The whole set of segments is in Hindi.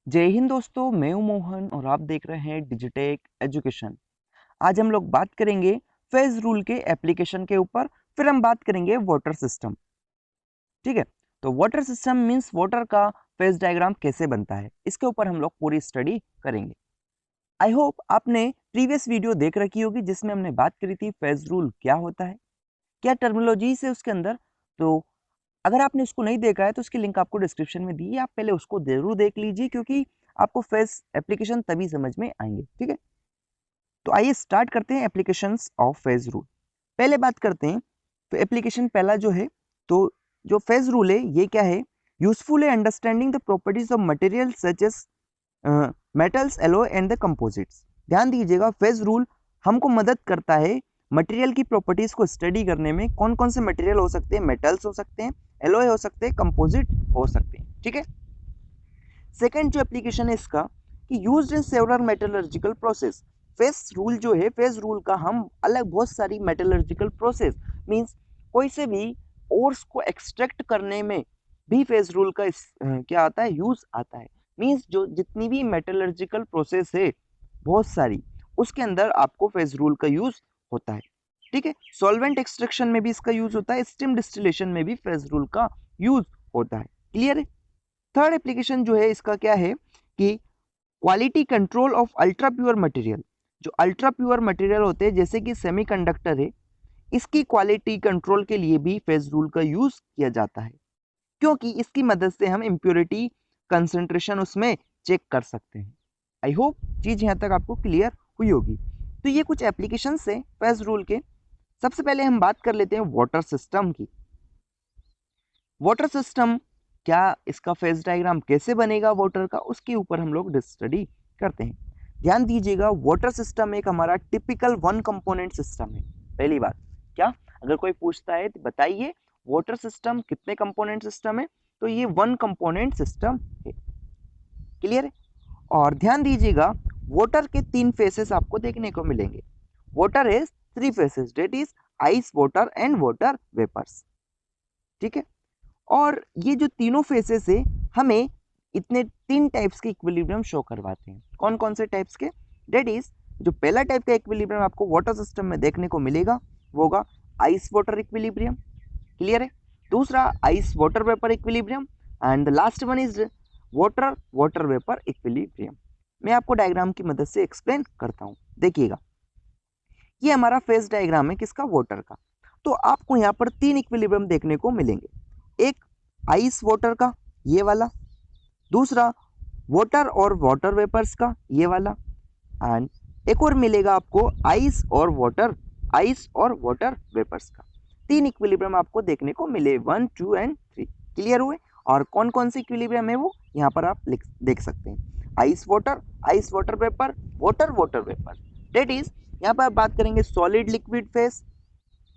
जय हिंद दोस्तों, मैं हूं मोहन और आप देख रहे हैं डिजिटेक एजुकेशन। आज हम लोग बात करेंगे फेज रूल के एप्लीकेशन के ऊपर। फिर हम बात करेंगे वाटर सिस्टम। ठीक है, तो वाटर सिस्टम मींस वाटर का फेज डायग्राम कैसे बनता है, इसके ऊपर हम लोग पूरी स्टडी करेंगे। आई होप आपने प्रीवियस वीडियो देख रखी होगी जिसमें हमने बात करी थी फेज रूल क्या होता है, क्या टर्मिनोलॉजी से उसके अंदर। तो अगर आपने उसको नहीं देखा है तो उसकी लिंक आपको डिस्क्रिप्शन में दी है, आप पहले उसको जरूर देख लीजिए क्योंकि आपको फेस एप्लीकेशन तभी समझ में आएंगे। ठीक है, तो आइए स्टार्ट करते हैं एप्लीकेशंस ऑफ फेज रूल। पहले बात करते हैं तो एप्लीकेशन पहला जो है, तो जो फेज रूल है ये क्या है, यूजफुल है understanding the properties of material such as metals, alloy and the composites. ध्यान दीजिएगा, फेज रूल हमको मदद करता है मटेरियल की प्रॉपर्टीज को स्टडी करने में। कौन कौन से मटेरियल हो सकते हैं, मेटल्स हो सकते हैं, एलॉय हो सकते हैं, कंपोजिट हो सकते हैं। ठीक है, सेकेंड जो एप्लीकेशन है इसका कि used in several metallurgical process. Phase rule जो है, फेज रूल का हम अलग बहुत सारी मेटलर्जिकल प्रोसेस मींस कोई से भी ओर्स को एक्सट्रैक्ट करने में भी फेज रूल का क्या आता है, यूज आता है। मींस जो जितनी भी मेटलर्जिकल प्रोसेस है बहुत सारी, उसके अंदर आपको फेज रूल का यूज होता है। ठीक है, सॉल्वेंट एक्सट्रैक्शन में भी इसका यूज होता है, स्टीम डिस्टिलेशन में भी फेज रूल का यूज होता है। क्लियर है। थर्ड एप्लीकेशन जो है इसका क्या है कि quality control of ultra pure material. जो अल्ट्रा प्योर मटेरियल होते हैं जैसे कि सेमीकंडक्टर है, इसकी क्वालिटी कंट्रोल के लिए भी फेज रूल का यूज किया जाता है, क्योंकि इसकी मदद से हम इम्प्योरिटी कंसेंट्रेशन उसमें चेक कर सकते हैं। आई होप चीज यहाँ तक आपको क्लियर हुई होगी। तो ये कुछ एप्लीकेशन है फेज रूल के। सबसे पहले हम बात कर लेते हैं वाटर सिस्टम की। वाटर सिस्टम क्या, इसका फेज डायग्राम कैसे बनेगा वाटर का, उसके ऊपर हम लोग स्टडी करते हैं। ध्यान दीजिएगा, वाटर सिस्टम एक हमारा टिपिकल वन कंपोनेंट सिस्टम है। पहली बात, क्या अगर कोई पूछता है तो बताइए वाटर सिस्टम कितने कंपोनेंट सिस्टम है, तो ये वन कंपोनेंट सिस्टम है। क्लियर है। और ध्यान दीजिएगा, वाटर के तीन फेसेस आपको देखने को मिलेंगे। Water is three phases, that is ice, water and water vapours. ठीक है, और ये जो तीनों फेसेस है हमें इतने तीन टाइप्स के इक्विलिब्रियम शो करवाते हैं। कौन कौन से टाइप्स के, डेट इज जो पहला टाइप का इक्विलिब्रियम आपको वाटर सिस्टम में देखने को मिलेगा वो होगा आइस वाटर इक्विलिब्रियम। क्लियर है। दूसरा ice water vapour equilibrium and the last one is water water vapour equilibrium. मैं आपको डायग्राम की मदद से एक्सप्लेन करता हूँ। देखिएगा, ये हमारा फेज डायग्राम है किसका, वाटर का। तो आपको यहाँ पर तीन इक्विलिब्रियम देखने को मिलेंगे। एक आइस वाटर का, ये वाला। दूसरा वाटर और वाटर वेपर्स का, ये वाला। एंड एक और मिलेगा आपको आइस और वाटर वेपर्स का। तीन इक्विलिब्रियम आपको देखने को मिले, 1 2 एंड 3। क्लियर हुए। और कौन कौन से इक्विलिब्रियम है वो यहाँ पर आप देख सकते हैं, ice water vapour, water water vapour. That is यहाँ पर बात करेंगे सॉलिड लिक्विड फेस।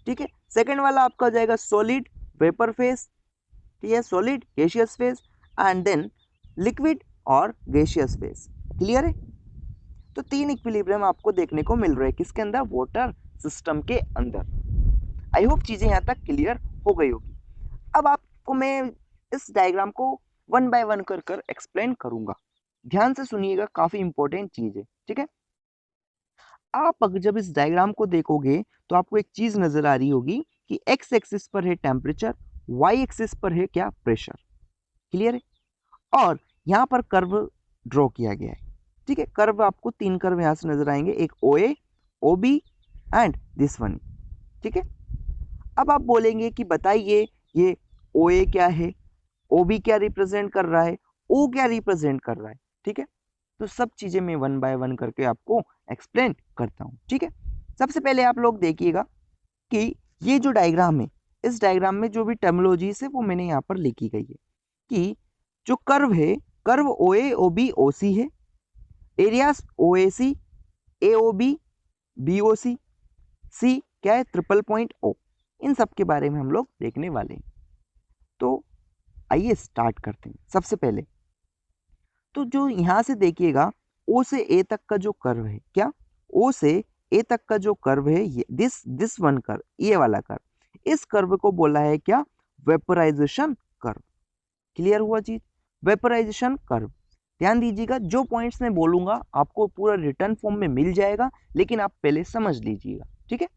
ठीक है, सेकेंड वाला आपका हो जाएगा सॉलिड वेपर फेस, ठीक है, solid gaseous phase and then liquid और गैसियस फेस। क्लियर है। तो तीन इक्विलिब्रियम आपको देखने को मिल रहे हैं किसके अंदर, वाटर सिस्टम के अंदर। आई होप चीजें यहाँ तक क्लियर हो गई होगी। अब आपको मैं इस डायग्राम को वन बाय वन कर कर एक्सप्लेन करूंगा। ध्यान से सुनिएगा, काफी इंपॉर्टेंट चीज है। ठीक है, आप अगर जब इस डायग्राम को देखोगे तो आपको एक चीज नजर आ रही होगी कि एक्स एक्सिस पर है टेम्परेचर, वाई एक्सिस पर है क्या, प्रेशर। क्लियर है। और यहाँ पर कर्व ड्रॉ किया गया है। ठीक है, कर्व आपको तीन कर्व यहाँ से नजर आएंगे, एक O A, O B and this one. ठीक है, अब आप बोलेंगे कि बताइए ये ओ ए क्या है, ओ बी क्या रिप्रेजेंट कर रहा है, ओ क्या रिप्रेजेंट कर रहा है। ठीक है, तो सब चीजें मैं वन बाय वन करके आपको एक्सप्लेन करता हूँ। ठीक है, सबसे पहले आप लोग देखिएगा कि ये जो डायग्राम है, इस डायग्राम में जो भी टर्मिनोलॉजीज है वो मैंने यहाँ पर लिखी गई है कि जो कर्व है, curve O A O B O सी है, एरियाज ओ ए सी, ए ओ बी, बी ओ सी, सी क्या है, ट्रिपल पॉइंट ओ। इन सब के बारे में हम लोग देखने वाले हैं। तो आइए स्टार्ट करते हैं। सबसे पहले तो जो यहाँ से देखिएगा, ओ से ए तक का जो कर्व है, क्या, ओ से ए तक का जो कर्व है, ये दिस वन कर्व, ये वाला कर्व, इस कर्व को बोला है क्या, वेपराइजेशन कर्व। क्लियर हुआ चीज, वेपराइजेशन कर्व। ध्यान दीजिएगा, जो पॉइंट्स मैं बोलूंगा आपको पूरा रिटर्न फॉर्म में मिल जाएगा, लेकिन आप पहले समझ लीजिएगा, ठीक है।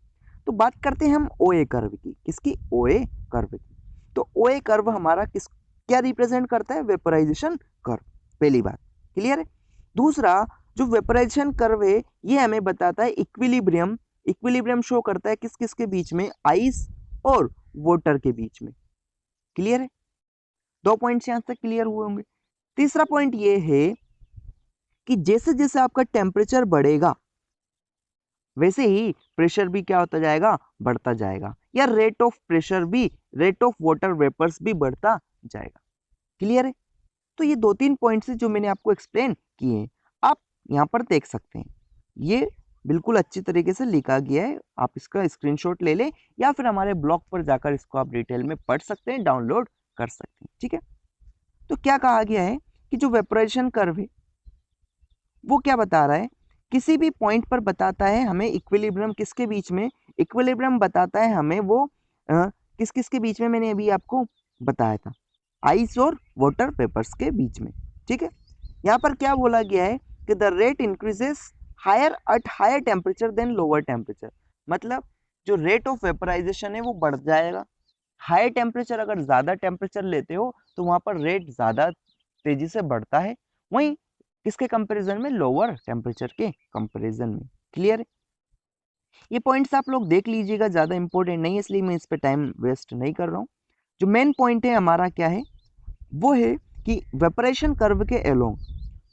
तो बात करते हैं हम ओए कर्व की। किसकी? ओए कर्व की। तो ओए कर्व हमारा क्या रिप्रेजेंट करता है? Vaporisation curve. पहली बात क्लियर है। दूसरा, जो वेपोराइजेशन कर्व है ये हमें बताता है इक्विलिब्रियम। इक्विलिब्रियम शो करता है किस किस के बीच में? आइस और वाटर के बीच में। क्लियर है। 2 पॉइंट्स यहां तक क्लियर हुए होंगे। तीसरा पॉइंट ये है कि जैसे जैसे आपका टेम्परेचर बढ़ेगा वैसे ही प्रेशर भी क्या होता जाएगा? बढ़ता जाएगा, या रेट ऑफ प्रेशर भी, रेट ऑफ वाटर वेपर्स भी बढ़ता जाएगा। क्लियर है। तो ये 2-3 पॉइंट्स जो मैंने आपको एक्सप्लेन किए हैं, आप यहाँ पर देख सकते हैं। ये बिल्कुल अच्छी तरीके से लिखा गया है, आप इसका स्क्रीनशॉट ले लें या फिर हमारे ब्लॉग पर जाकर इसको आप डिटेल में पढ़ सकते हैं, डाउनलोड कर सकते हैं, ठीक है। तो क्या कहा गया है कि जो वेपोराइजेशन कर्व है वो क्या बता रहा है? किसी भी पॉइंट पर बताता है हमें इक्विलिब्रियम किसके बीच में? इक्विलिब्रियम बताता है हमें वो किस किस के बीच में, मैंने अभी आपको बताया था, आइस और वाटर वेपर्स के बीच में, ठीक है। यहाँ पर क्या बोला गया है कि the rate increases higher at higher temperature than lower temperature. मतलब जो रेट ऑफ वेपराइजेशन है वो बढ़ जाएगा। हाई टेम्परेचर, अगर ज़्यादा टेम्परेचर लेते हो तो वहाँ पर रेट ज़्यादा तेजी से बढ़ता है, वहीं किसके कंपैरिजन में? लोअर टेम्परेचर के कंपैरिजन में। क्लियर है। ये पॉइंट्स आप लोग देख लीजिएगा, ज़्यादा इंपॉर्टेंट नहीं है इसलिए मैं इस पर टाइम वेस्ट नहीं कर रहा हूँ। जो मेन पॉइंट है हमारा क्या है, वो है कि वेपरेशन कर्व के एलोंग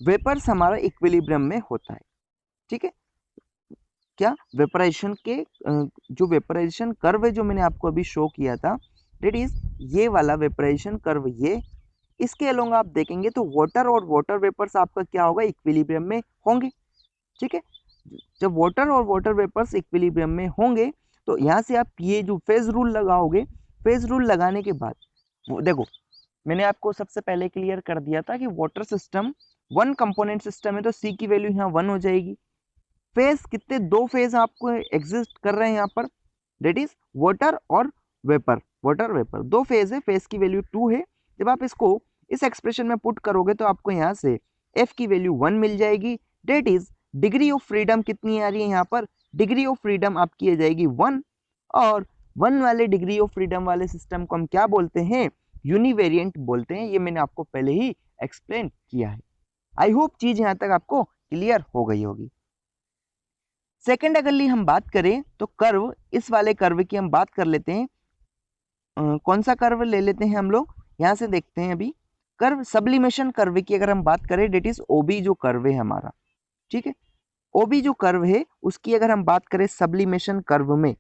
वेपर्स हमारा इक्विलिब्रियम में होता है, ठीक है। क्या? वेपराइजेशन के जो वेपराइजेशन कर्व है जो मैंने आपको अभी शो किया था, डेट इज ये वाला वेपराइजेशन कर्व, ये इसके अलोंग आप देखेंगे तो वाटर और वाटर वेपर्स आपका क्या होगा? इक्विलिब्रियम में होंगे, ठीक है। जब वाटर और वाटर वेपर्स इक्विलिब्रियम में होंगे तो यहाँ से आप ये जो फेज रूल लगाओगे, फेज रूल लगाने के बाद देखो, मैंने आपको सबसे पहले क्लियर कर दिया था कि water system one component system है तो सी की वैल्यू यहाँ 1 हो जाएगी। फेज कितने? 2 फेज आपको एग्जिस्ट कर रहे हैं यहाँ पर, डेट इज वाटर और वेपर, वाटर वेपर 2 फेज है, फेज की वैल्यू 2 है। जब आप इसको इस एक्सप्रेशन में पुट करोगे तो आपको यहाँ से एफ की वैल्यू 1 मिल जाएगी, that is degree of freedom कितनी आ रही है यहाँ पर? डिग्री ऑफ फ्रीडम आपकी आ जाएगी 1, और 1 वाले डिग्री ऑफ फ्रीडम वाले सिस्टम को हम क्या बोलते हैं? यूनिवेरिएंट बोलते हैं। ये मैंने आपको पहले ही एक्सप्लेन किया है। आई होप चीज यहाँ तक आपको क्लियर हो गई होगी। सेकंड अगर हम बात करें तो कर्व, इस वाले कर्व की हम बात कर लेते हैं। कौन सा कर्व ले लेते हैं हम लोग? यहाँ से देखते हैं अभी कर्व, सब्लिमेशन कर्व की अगर हम बात करें, डेट इज ओबी जो कर्व है हमारा, ठीक है। ओबी जो कर्व है उसकी अगर हम बात करें सब्लिमेशन कर्व में,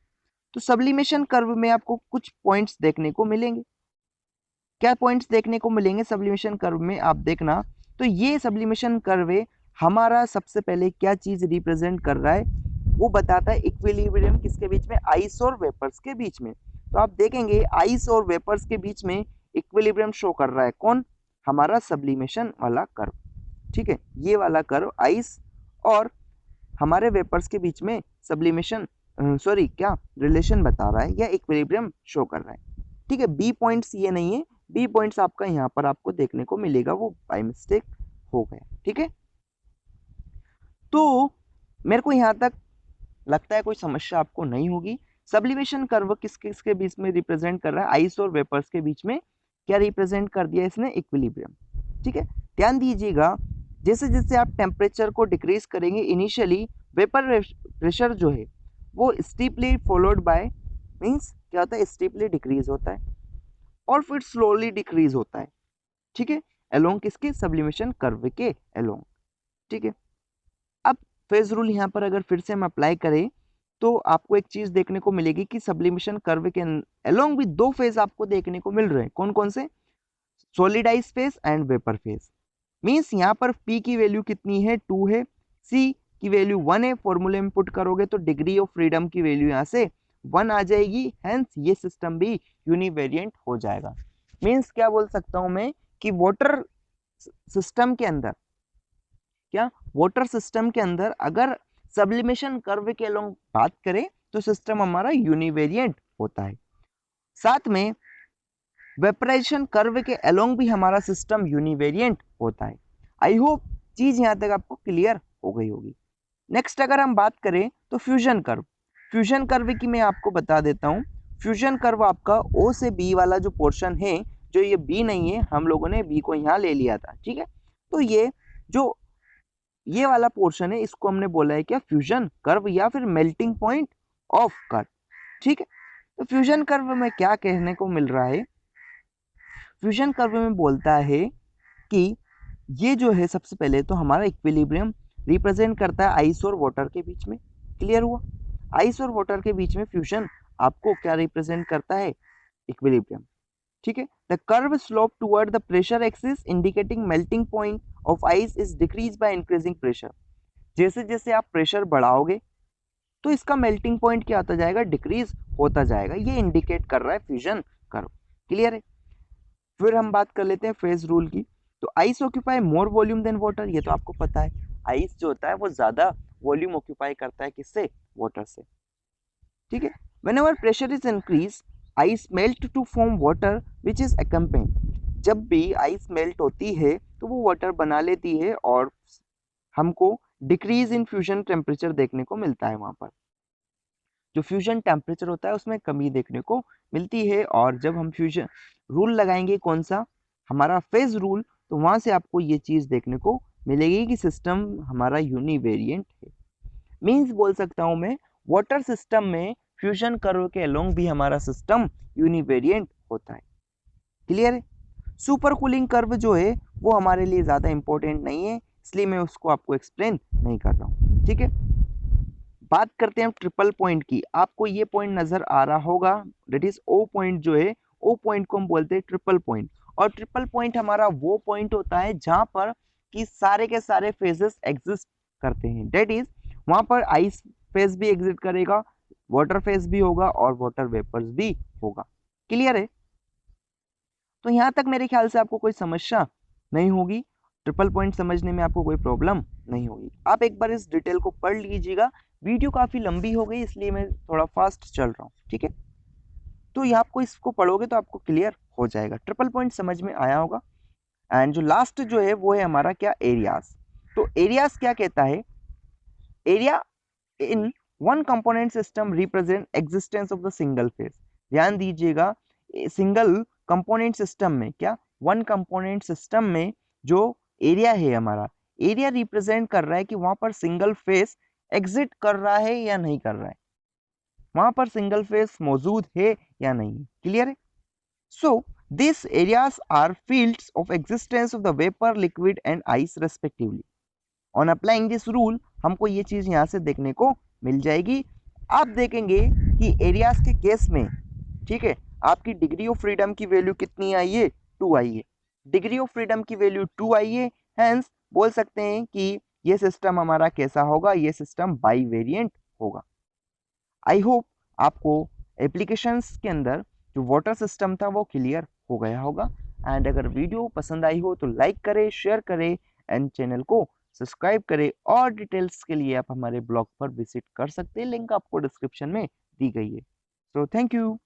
तो सब्लिमेशन कर्व में आपको कुछ पॉइंट्स देखने को मिलेंगे। क्या पॉइंट्स देखने को मिलेंगे सब्लिमेशन कर्व में? आप देखना, तो ये सब्लिमेशन कर्व है हमारा, सबसे पहले क्या चीज रिप्रेजेंट कर रहा है? वो बताता है इक्विलिब्रियम किसके बीच में? आइस और वेपर्स के बीच में। तो आप देखेंगे आइस और वेपर्स के बीच में इक्विलिब्रियम शो कर रहा है कौन? हमारा सब्लिमेशन वाला कर्व, ठीक है। ये वाला कर्व आइस और हमारे वेपर्स के बीच में सब्लिमेशन सॉरी क्या रिलेशन बता रहा है या इक्विलिब्रियम शो कर रहा है, ठीक है। बी पॉइंट्स ये नहीं है, बी पॉइंट्स आपका यहाँ पर आपको देखने को मिलेगा, वो बाय मिस्टेक हो गया, ठीक है। तो मेरे को यहाँ तक लगता है कोई समस्या आपको नहीं होगी। सब्लिमेशन कर्व किस किस के बीच में रिप्रेजेंट कर रहा है? आइस और वेपर्स के बीच में क्या रिप्रेजेंट कर दिया इसने? इक्विलिब्रियम, ठीक है। ध्यान दीजिएगा, जैसे जैसे आप टेम्परेचर को डिक्रीज करेंगे, इनिशियली वेपर प्रेशर जो है वो स्टीपली फॉलोड बाय, मीन्स क्या होता है? स्टीपली डिक्रीज होता है और फिर स्लोली डिक्रीज होता है, ठीक है, अलोंग किसके? सब्लिमेशन कर्व के अलोंग, ठीक है। अब फेज रूल यहाँ पर अगर फिर से हम अप्लाई करें तो आपको एक चीज देखने को मिलेगी कि सब्लिमेशन कर्व के अलोंग भी 2 फेज आपको देखने को मिल रहे हैं। कौन कौन से? Solidise phase and vapour phase. Means यहाँ पर P की वैल्यू कितनी है? 2 है, C की वैल्यू 1 है। फॉर्मूले में पुट करोगे तो डिग्री ऑफ फ्रीडम की वैल्यू यहाँ से 1 आ जाएगी, हेंस ये सिस्टम भी यूनिवेरिएंट हो जाएगा। मीन्स क्या बोल सकता हूं मैं कि वाटर सिस्टम के अंदर, क्या वाटर सिस्टम के अंदर अगर सब्लिमेशन कर्व के अलोंग बात करें तो सिस्टम हमारा यूनिवेरिएंट होता है। साथ में वेपराइजेशन कर्व के अलोंग भी हमारा सिस्टम यूनिवेरिएंट होता है। आई होप चीज यहाँ तक आपको क्लियर हो गई होगी। नेक्स्ट अगर हम बात करें तो फ्यूजन कर्व, फ्यूजन कर्व की मैं आपको बता देता हूँ। फ्यूजन कर्व आपका ओ से बी वाला जो पोर्शन है, जो ये बी नहीं है, हम लोगों ने बी को यहाँ ले लिया था, ठीक है। तो ये जो ये वाला पोर्शन है, इसको हमने बोला है क्या, फ्यूजन कर्व या फिर मेल्टिंग पॉइंट ऑफ कर्व, ठीक है। तो फ्यूजन कर्व में क्या कहने को मिल रहा है, फ्यूजन कर्व में बोलता है कि ये जो है सबसे पहले तो हमारा इक्विलिब्रियम रिप्रेजेंट करता है आइस और वाटर के बीच में, क्लियर हुआ। आइस और वाटर के बीच में फ्यूजन आपको क्या रिप्रेजेंट करता है, इक्विलिब्रियम, ठीक है। The curve slope toward the pressure axis indicating melting point of ice is decrease by increasing pressure. जैसे जैसे आप प्रेशर बढ़ाओगे तो इसका मेल्टिंग पॉइंट क्या होता जाएगा, डिक्रीज होता जाएगा। ये इंडिकेट कर रहा है फ्यूजन कर्व, क्लियर है। फिर हम बात कर लेते हैं फेज रूल की। तो ice occupy more volume than water, ये तो आपको पता है, आइस जो होता है वो ज्यादा वॉल्यूम ऑक्यूपाई करता है किससे, वाटर से, ठीक है। Whenever pressure is increase ice melt to form water which is accompanied. जब भी आइस मेल्ट होती है तो वो वाटर बना लेती है और हमको डिक्रीज इन फ्यूजन टेम्परेचर देखने को मिलता है। वहां पर जो फ्यूजन टेम्परेचर होता है उसमें कमी देखने को मिलती है। और जब हम फ्यूजन रूल लगाएंगे कौन सा, हमारा फेज रूल, तो वहां से आपको ये चीज देखने को मिलेगी कि सिस्टम हमारा यूनिवेरिएंट है। मीन्स बोल सकता हूं मैं, वाटर सिस्टम में फ्यूजन कर्व के अलोंग भी हमारा सिस्टम यूनिवेरिएंट होता है, क्लियर है। सुपर कूलिंग कर्व जो है वो हमारे लिए ज़्यादा इंपॉर्टेंट नहीं है, इसलिए मैं उसको आपको एक्सप्लेन नहीं कर रहा हूँ, ठीक है। बात करते हैं हम ट्रिपल पॉइंट की। आपको ये पॉइंट नजर आ रहा होगा, डेट इज ओ पॉइंट जो है, ओ पॉइंट को हम बोलते हैं ट्रिपल पॉइंट। और ट्रिपल पॉइंट हमारा वो पॉइंट होता है जहां पर कि सारे के सारे फेजेस एग्जिस्ट करते हैं। डेट इज वहां पर आइस फेज भी एग्जिस्ट करेगा, वाटर फेज भी होगा और वाटर वेपर्स भी होगा, क्लियर है। तो यहाँ तक मेरे ख्याल से आपको कोई समस्या नहीं होगी, ट्रिपल पॉइंट समझने में आपको कोई प्रॉब्लम नहीं होगी। आप एक बार इस डिटेल को पढ़ लीजिएगा, वीडियो काफ़ी लंबी हो गई इसलिए मैं थोड़ा फास्ट चल रहा हूँ, ठीक है। तो ये आपको इसको पढ़ोगे तो आपको क्लियर हो जाएगा, ट्रिपल पॉइंट समझ में आया होगा। एंड जो लास्ट जो है वो है हमारा क्या, एरियाज। तो एरियाज क्या कहता है, area in one component system represent existence of the single phase. ध्यान दीजिएगा, सिंगल कंपोनेंट सिस्टम में क्या, वन कंपोनेंट सिस्टम में जो एरिया है हमारा, एरिया रिप्रेजेंट कर रहा है कि वहां पर सिंगल फेज एग्जिट कर रहा है या नहीं कर रहा है, वहां पर सिंगल फेज मौजूद है या नहीं, क्लियर है। So this areas are fields of existence of the vapour, liquid and ice respectively. On applying this rule हमको ये चीज यहाँ से देखने को मिल जाएगी। आप देखेंगे कि एरियाज के केस में, ठीक है, आपकी डिग्री ऑफ फ्रीडम की वैल्यू कितनी आई है, 2 आई है। डिग्री ऑफ फ्रीडम की वैल्यू 2 आई है, हेंस बोल सकते हैं कि ये सिस्टम हमारा कैसा होगा, ये सिस्टम बाई वेरिएंट होगा। आई होप आपको एप्लीकेशंस के अंदर जो वाटर सिस्टम था वो क्लियर हो गया होगा। एंड अगर वीडियो पसंद आई हो तो लाइक करें, शेयर करें एंड चैनल को सब्सक्राइब करें। और डिटेल्स के लिए आप हमारे ब्लॉग पर विजिट कर सकते हैं, लिंक आपको डिस्क्रिप्शन में दी गई है। So thank you.